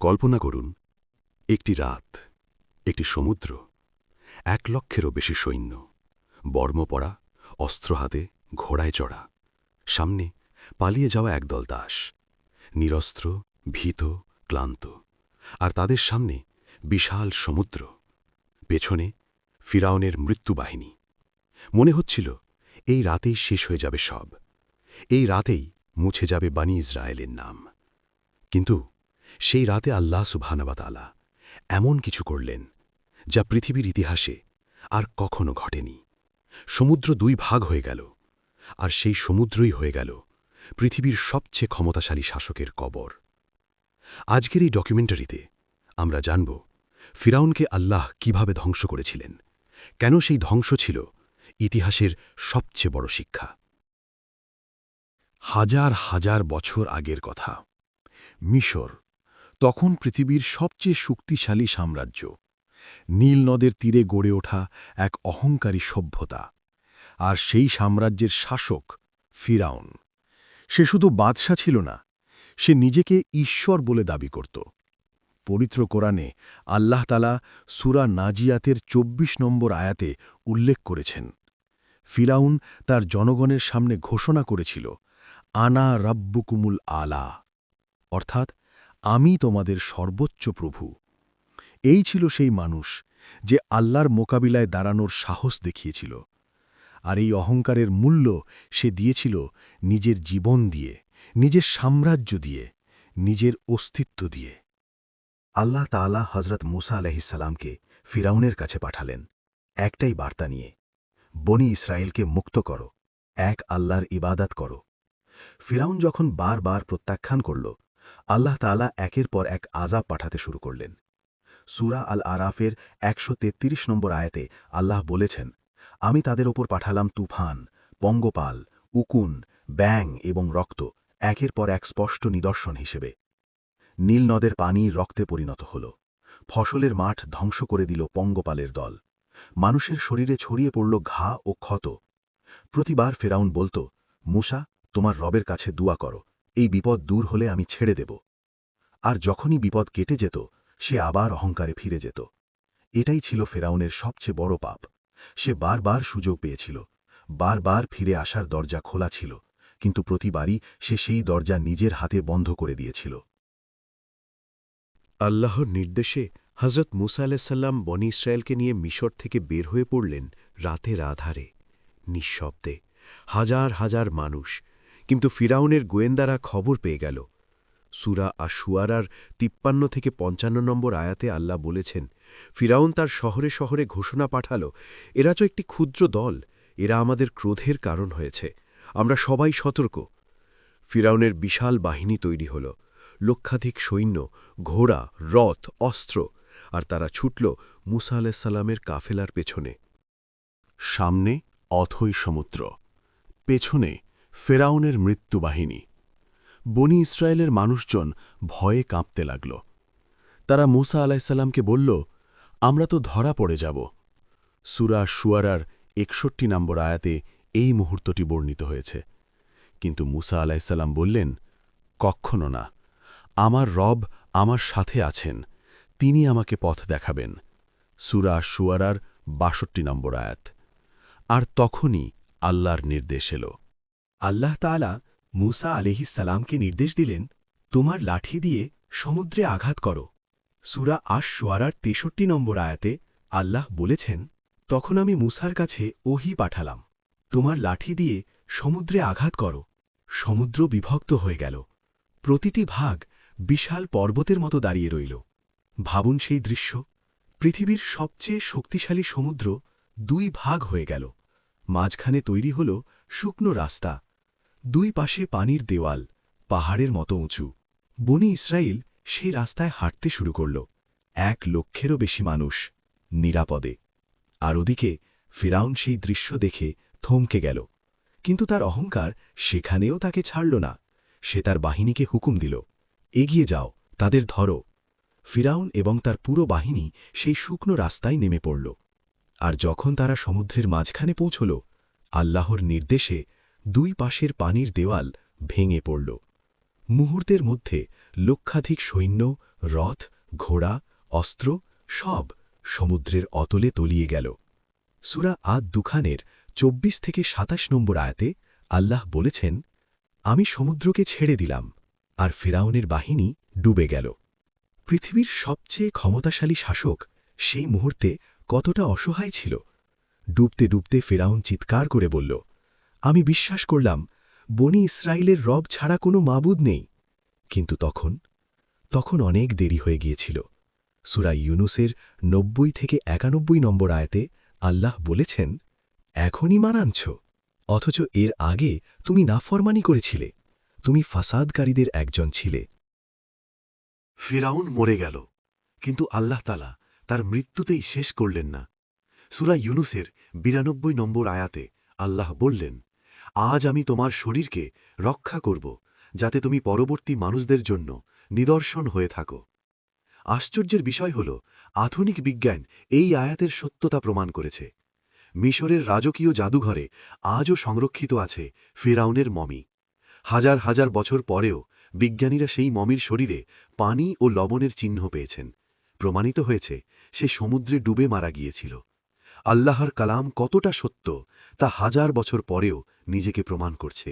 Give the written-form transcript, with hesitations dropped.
কল্পনা করুন, একটি রাত, একটি সমুদ্র, 1,00,000-এরও বেশি সৈন্য, বর্ম পরা, অস্ত্র হাতে, ঘোড়ায় চড়া, সামনে পালিয়ে যাওয়া একদল দাস, নিরস্ত্র, ভীত, ক্লান্ত, আর তাদের সামনে বিশাল সমুদ্র, পেছনে ফিরাউনের মৃত্যুবাহিনী। মনে হচ্ছিল এই রাতেই শেষ হয়ে যাবে সব, এই রাতেই মুছে যাবে বনী ইসরায়েলের নাম। কিন্তু সেই রাতে আল্লাহ সুবহানাহু ওয়া তাআলা এমন কিছু করলেন যা পৃথিবীর ইতিহাসে আর কখনো ঘটেনি। সমুদ্র 2 ভাগ হয়ে গেল, আর সেই সমুদ্রই হয়ে গেল পৃথিবীর সবচেয়ে ক্ষমতাশালী শাসকের কবর। আজকের এই ডকুমেন্টারিতে আমরা জানব ফিরাউনকে আল্লাহ কিভাবে ধ্বংস করেছিলেন, কেন সেই ধ্বংস ছিল ইতিহাসের সবচেয়ে বড় শিক্ষা। হাজার হাজার বছর আগের কথা। মিশর তখন পৃথিবীর সবচেয়ে শক্তিশালী সাম্রাজ্য, নীল নদের তীরে গড়ে ওঠা এক অহংকারী সভ্যতা। আর সেই সাম্রাজ্যের শাসক ফিরাউন, সে শুধু বাদশা ছিল না, সে নিজেকে ঈশ্বর বলে দাবি করত। পবিত্র কোরআনে আল্লাহ তাআলা সূরা নাজিয়াতের ২৪ নম্বর আয়াতে উল্লেখ করেছেন, ফিরাউন তার জনগণের সামনে ঘোষণা করেছিল, আনা রাব্বুকুমুল আলা, অর্থাৎ আমি তোমাদের সর্বোচ্চ প্রভু। এই ছিল সেই মানুষ যে আল্লাহর মোকাবিলায় দাঁড়ানোর সাহস দেখিয়েছিল। আর এই অহংকারের মূল্য সে দিয়েছিল নিজের জীবন দিয়ে, নিজের সাম্রাজ্য দিয়ে, নিজের অস্তিত্ব দিয়ে। আল্লাহ তাআলা হযরত মূসা আলাইহিস সালামকে ফিরাউনের কাছে পাঠালেন একটাই বার্তা নিয়ে, বনী ইসরায়েলকে মুক্ত করো, এক আল্লাহর ইবাদত করো। ফিরাউন যখন বারবার প্রত্যাখ্যান করল, আল্লাহ তাআলা একের পর এক আযাব পাঠাতে শুরু করলেন। সূরা আল আরাফের ১৩৩ নম্বর আয়াতে আল্লাহ বলেছেন, আমি তাদের ওপর পাঠালাম তুফান, পঙ্গপাল, উকুন, ব্যাঙ এবং রক্ত, একের পর এক স্পষ্ট নিদর্শন হিসেবে। নীল নদের পানি রক্তে পরিণত হল, ফসলের মাঠ ধ্বংস করে দিল পঙ্গপালের দল, মানুষের শরীরে ছড়িয়ে পড়ল ঘা ও ক্ষত। প্রতিবার ফেরাউন বলত, মূসা, তোমার রবের কাছে দুয়া করো, এই বিপদ দূর হলে আমি ছেড়ে দেব। আর যখনই বিপদ কেটে যেত, সে আবার অহংকারে ফিরে যেত। এটাই ছিল ফেরাউনের সবচেয়ে বড় পাপ। সে বারবার সুযোগ পেয়েছিল, বারবার ফিরে আসার দরজা খোলা ছিল, কিন্তু প্রতিবারই সে সেই দরজা নিজের হাতে বন্ধ করে দিয়েছিল। আল্লাহর নির্দেশে হযরত মূসা আলাইহিস সালাম বনী ইসরায়েলকে নিয়ে মিশর থেকে বের হয়ে পড়লেন রাতের আধারে, নিঃশব্দে, হাজার হাজার মানুষ। কিন্তু ফিরাউনের গোয়েন্দারা খবর পেয়ে গেল। সূরা আশ-শুআরার ৫৩-৫৫ নম্বর আয়াতে আল্লাহ বলেছেন, ফিরাউন তার শহরে শহরে ঘোষণা পাঠাল, এরা তো একটি ক্ষুদ্র দল, এরা আমাদের ক্রোধের কারণ হয়েছে, আমরা সবাই সতর্ক। ফিরাউনের বিশাল বাহিনী তৈরি হল, লক্ষাধিক সৈন্য, ঘোড়া, রথ, অস্ত্র, আর তারা ছুটল মূসা আলাইহিস সালামের কাফেলার পেছনে। সামনে অথই সমুদ্র, পেছনে ফেরাউনের মৃত্যুবাহিনী। বনী ইসরায়েলের মানুষজন ভয়ে কাঁপতে লাগল। তারা মূসা আলাইহিস সালামকে বলল, আমরা তো ধরা পড়ে যাব। সূরা আশ-শুআরার ৬১ নম্বর আয়াতে এই মুহূর্তটি বর্ণিত হয়েছে। কিন্তু মূসা আলাইহিস সালাম বললেন, কখনো না, আমার রব আমার সাথে আছেন, তিনি আমাকে পথ দেখাবেন। সূরা আশ-শুআরার ৬২ নম্বর আয়াত। আর তখনই আল্লাহর নির্দেশ এল। আল্লাহ তাআলা মূসা আলাইহিস সালামকে নির্দেশ দিলেন, তোমার লাঠি দিয়ে সমুদ্রে আঘাত করো। সূরা আশ-শুআরার ৬৩ নম্বর আয়াতে আল্লাহ বলেছেন, তখন আমি মূসার কাছে ওহী পাঠালাম, তোমার লাঠি দিয়ে সমুদ্রে আঘাত করো। সমুদ্র বিভক্ত হয়ে গেল, প্রতিটি ভাগ বিশাল পর্বতের মতো দাঁড়িয়ে রইল। ভাবুন সেই দৃশ্য, পৃথিবীর সবচেয়ে শক্তিশালী সমুদ্র 2 ভাগ হয়ে গেল, মাঝখানে তৈরি হল শুকনো রাস্তা, 2 পাশে পানির দেওয়াল, পাহাড়ের মতো উঁচু। বনী ইসরায়েল সেই রাস্তায় হাঁটতে শুরু করল, 1,00,000-এরও বেশি মানুষ, নিরাপদে। আর ওদিকে ফিরাউন সেই দৃশ্য দেখে থমকে গেল, কিন্তু তার অহংকার সেখানেও তাকে ছাড়ল না। সে তার বাহিনীকে হুকুম দিল, এগিয়ে যাও, তাদের ধরো। ফিরাউন এবং তার পুরো বাহিনী সেই শুকনো রাস্তায় নেমে পড়ল। আর যখন তারা সমুদ্রের মাঝখানে পৌঁছল, আল্লাহর নির্দেশে 2 পাশের পানির দেওয়াল ভেঙে পড়ল। মুহূর্তের মধ্যে লক্ষাধিক সৈন্য, রথ ঘোড়া অস্ত্র সব সমুদ্রের অতলে তলিয়ে গেল। সূরা আদ-দুখানের ২৪ থেকে ২৭ নম্বর আয়াতে আল্লাহ বলেছেন, আমি সমুদ্রকে ছেড়ে দিলাম, আর ফিরাউনের বাহিনী ডুবে গেল। পৃথিবীর সবচেয়ে ক্ষমতাশালী শাসক সেই মুহূর্তে কতটা অসহায় ছিল। ডুবতে ডুবতে ফিরাউন চিৎকার করে বলল, আমি বিশ্বাস করলাম বনি ইসরায়েলের রব ছাড়া কোনো মাবুদ নেই। কিন্তু তখন অনেক দেরি হয়ে গিয়েছিল। সূরা ইউনুসের ৯০ থেকে ৯১ নম্বর আয়াতে আল্লাহ বলেছেন, এখনই মানাচ্ছ, অথচ এর আগে তুমি নাফরমানি করেছিলে, তুমি ফাসাদকারীদের একজন ছিলে। ফিরাউন মরে গেল, কিন্তু আল্লাহ তাআলা তার মৃত্যুতেই শেষ করলেন না। সূরা ইউনুসের ৯২ নম্বর আয়াতে আল্লাহ বললেন, আজ আমি তোমার শরীরকে রক্ষা করব, যাতে তুমি পরবর্তী মানুষদের জন্য নিদর্শন হয়ে থাকো। আশ্চর্যের বিষয় হল, আধুনিক বিজ্ঞান এই আয়াতের সত্যতা প্রমাণ করেছে। মিশরের রাজকীয় জাদুঘরে আজও সংরক্ষিত আছে ফিরাউনের মমি। হাজার হাজার বছর পরেও বিজ্ঞানীরা সেই মমির শরীরে পানি ও লবণের চিহ্ন পেয়েছেন। প্রমাণিত হয়েছে সে সমুদ্রে ডুবে মারা গিয়েছিল। আল্লাহর কালাম কতটা সত্য তা হাজার বছর পরেও নিজেকে প্রমাণ করছে।